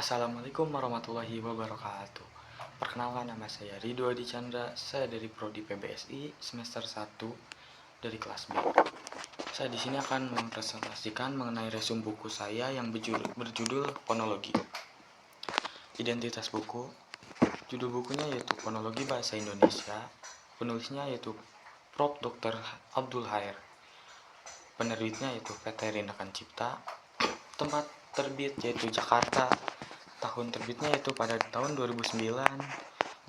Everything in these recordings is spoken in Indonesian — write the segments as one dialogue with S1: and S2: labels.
S1: Assalamualaikum warahmatullahi wabarakatuh. Perkenalkan, nama saya Ridho Adi Chandra. Saya dari Prodi PBSI semester 1 dari kelas B. Saya di sini akan mempresentasikan mengenai resume buku saya yang berjudul Fonologi. Identitas buku. Judul bukunya yaitu Fonologi Bahasa Indonesia. Penulisnya yaitu Prof. Dr. Abdul Khair. Penerbitnya yaitu PT Rindakan Cipta. Tempat terbit yaitu Jakarta. Tahun terbitnya yaitu pada tahun 2009.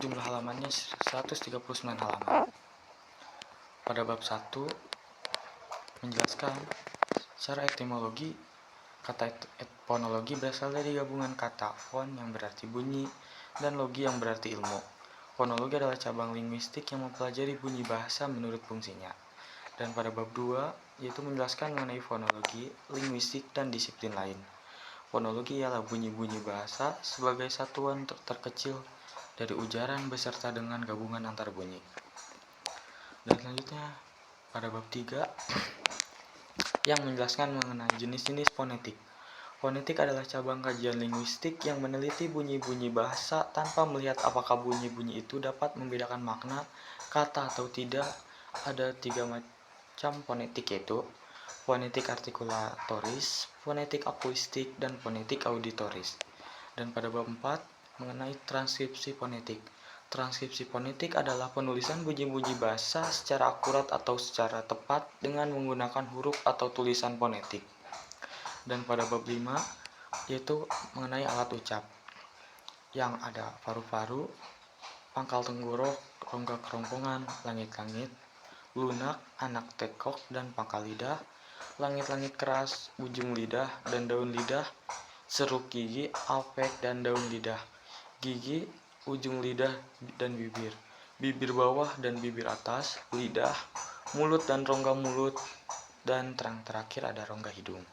S1: Jumlah halamannya 139 halaman. Pada bab 1 menjelaskan secara etimologi. Kata fonologi berasal dari gabungan kata fon yang berarti bunyi dan logi yang berarti ilmu. Fonologi adalah cabang linguistik yang mempelajari bunyi bahasa menurut fungsinya. Dan pada bab 2 yaitu menjelaskan mengenai fonologi, linguistik, dan disiplin lain. Fonologi ialah bunyi-bunyi bahasa sebagai satuan terkecil dari ujaran beserta dengan gabungan antar bunyi. Dan selanjutnya pada bab 3 yang menjelaskan mengenai jenis-jenis fonetik. Fonetik adalah cabang kajian linguistik yang meneliti bunyi-bunyi bahasa tanpa melihat apakah bunyi-bunyi itu dapat membedakan makna kata atau tidak. Ada 3 macam fonetik, yaitu fonetik artikulatoris, fonetik akuistik, dan fonetik auditoris. Dan pada bab 4 mengenai transkripsi fonetik. Transkripsi fonetik adalah penulisan bunyi-bunyi bahasa secara akurat atau secara tepat dengan menggunakan huruf atau tulisan fonetik. Dan pada bab 5 yaitu mengenai alat ucap yang ada paru-paru, pangkal tenggorok, rongga kerongkongan, langit-langit, lunak, anak tekok, dan pangkal lidah, langit-langit keras, ujung lidah dan daun lidah, seruk gigi, alveol dan daun lidah, gigi, ujung lidah dan bibir, bibir bawah dan bibir atas, lidah, mulut dan rongga mulut, dan terakhir ada rongga hidung.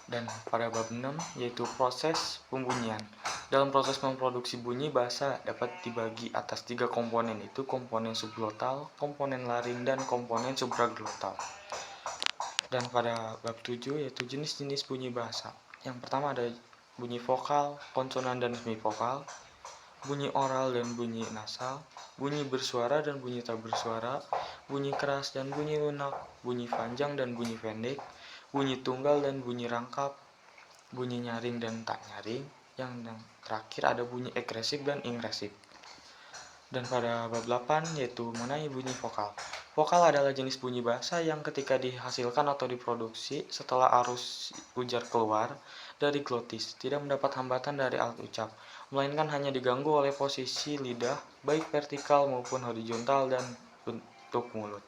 S1: Dan pada bab 6 yaitu proses pembunyian. Dalam proses memproduksi bunyi, bahasa dapat dibagi atas 3 komponen, itu komponen subglotal, komponen laring, dan komponen supraglotal. Dan pada bab 7 yaitu jenis-jenis bunyi bahasa. Yang pertama ada bunyi vokal, konsonan, dan semivokal, bunyi oral dan bunyi nasal, bunyi bersuara dan bunyi tak bersuara, bunyi keras dan bunyi lunak, bunyi panjang dan bunyi pendek, bunyi tunggal dan bunyi rangkap, bunyi nyaring dan tak nyaring, yang terakhir ada bunyi ekspresif dan ingresif. Dan pada bab 8 yaitu mengenai bunyi vokal. Vokal adalah jenis bunyi bahasa yang ketika dihasilkan atau diproduksi setelah arus ujar keluar dari glotis, tidak mendapat hambatan dari alat ucap, melainkan hanya diganggu oleh posisi lidah, baik vertikal maupun horizontal, dan bentuk mulut.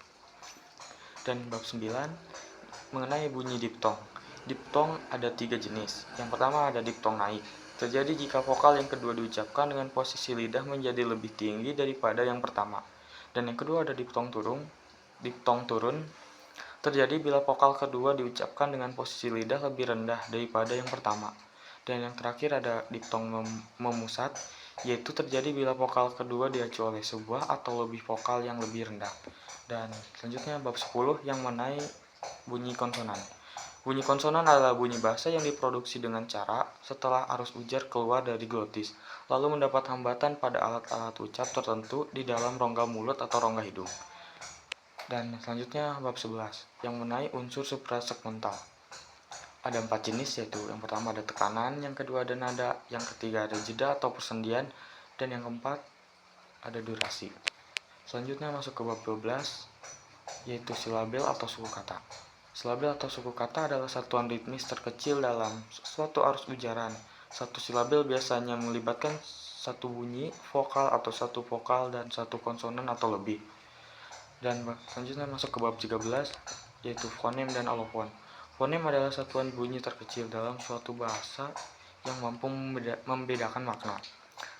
S1: Dan bab 9 mengenai bunyi diptong. Diptong ada 3 jenis. Yang pertama ada diptong naik. Terjadi jika vokal yang kedua diucapkan dengan posisi lidah menjadi lebih tinggi daripada yang pertama. Dan yang kedua ada diptong turun. Diptong turun terjadi bila vokal kedua diucapkan dengan posisi lidah lebih rendah daripada yang pertama. Dan yang terakhir ada diptong memusat, yaitu terjadi bila vokal kedua diacu oleh sebuah atau lebih vokal yang lebih rendah. Dan selanjutnya bab 10 yang mengenai bunyi konsonan. Bunyi konsonan adalah bunyi bahasa yang diproduksi dengan cara setelah arus ujar keluar dari glotis, lalu mendapat hambatan pada alat-alat ucap tertentu di dalam rongga mulut atau rongga hidung. Dan selanjutnya bab 11 yang mengenai unsur suprasegmental. Ada 4 jenis, yaitu yang pertama ada tekanan, yang kedua ada nada, yang ketiga ada jeda atau persendian, dan yang keempat ada durasi. Selanjutnya masuk ke bab 12 yaitu silabel atau suku kata. Silabel atau suku kata adalah satuan ritmis terkecil dalam suatu arus ujaran. Satu silabel biasanya melibatkan satu bunyi vokal atau satu vokal dan satu konsonan atau lebih. Dan selanjutnya masuk ke bab 13 yaitu fonem dan alofon. Fonem adalah satuan bunyi terkecil dalam suatu bahasa yang mampu membedakan makna.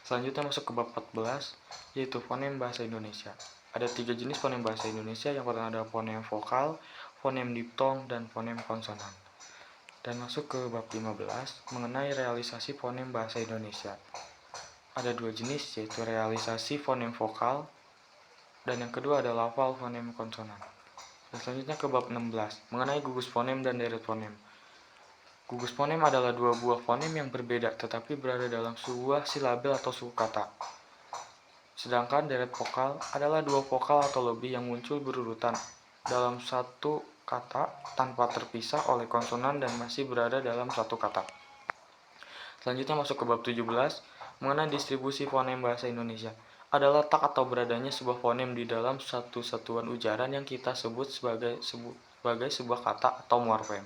S1: Selanjutnya masuk ke bab 14 yaitu fonem bahasa Indonesia. Ada 3 jenis fonem bahasa Indonesia. Yang pertama ada fonem vokal, fonem diptong, dan fonem konsonan. Dan masuk ke bab 15 mengenai realisasi fonem bahasa Indonesia. Ada 2 jenis, yaitu realisasi fonem vokal dan yang kedua adalah lafal fonem konsonan. Dan selanjutnya ke bab 16 mengenai gugus fonem dan deret fonem. Gugus fonem adalah dua buah fonem yang berbeda tetapi berada dalam sebuah silabel atau suku kata. Sedangkan deret vokal adalah dua vokal atau lebih yang muncul berurutan dalam satu kata tanpa terpisah oleh konsonan dan masih berada dalam satu kata. Selanjutnya masuk ke bab 17 mengenai distribusi fonem bahasa Indonesia. Ada letak atau beradanya sebuah fonem di dalam satu satuan ujaran yang kita sebut sebagai sebuah kata atau morfem.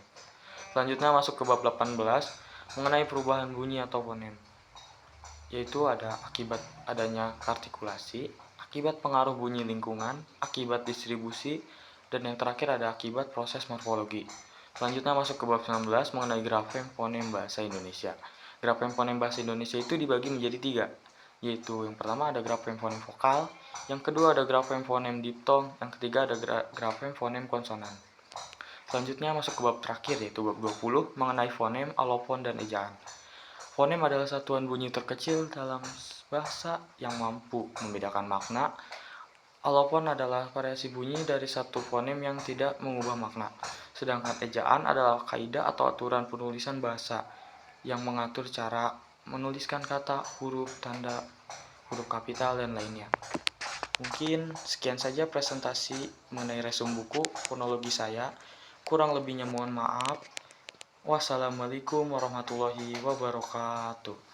S1: Selanjutnya masuk ke bab 18 mengenai perubahan bunyi atau fonem, yaitu ada akibat adanya artikulasi, akibat pengaruh bunyi lingkungan, akibat distribusi, dan yang terakhir ada akibat proses morfologi. Selanjutnya masuk ke bab 19 mengenai grafem fonem bahasa Indonesia. Grafem fonem bahasa Indonesia itu dibagi menjadi 3, yaitu yang pertama ada grafem fonem vokal, yang kedua ada grafem fonem diptong, yang ketiga ada grafem fonem konsonan. Selanjutnya masuk ke bab terakhir, yaitu bab 20 mengenai fonem, alofon, dan ejaan. Fonem adalah satuan bunyi terkecil dalam bahasa yang mampu membedakan makna. Alofon adalah variasi bunyi dari satu fonem yang tidak mengubah makna. Sedangkan ejaan adalah kaidah atau aturan penulisan bahasa yang mengatur cara menuliskan kata, huruf, tanda, huruf kapital, dan lainnya. Mungkin sekian saja presentasi mengenai resum buku fonologi saya. Kurang lebihnya mohon maaf. Wassalamualaikum warahmatullahi wabarakatuh.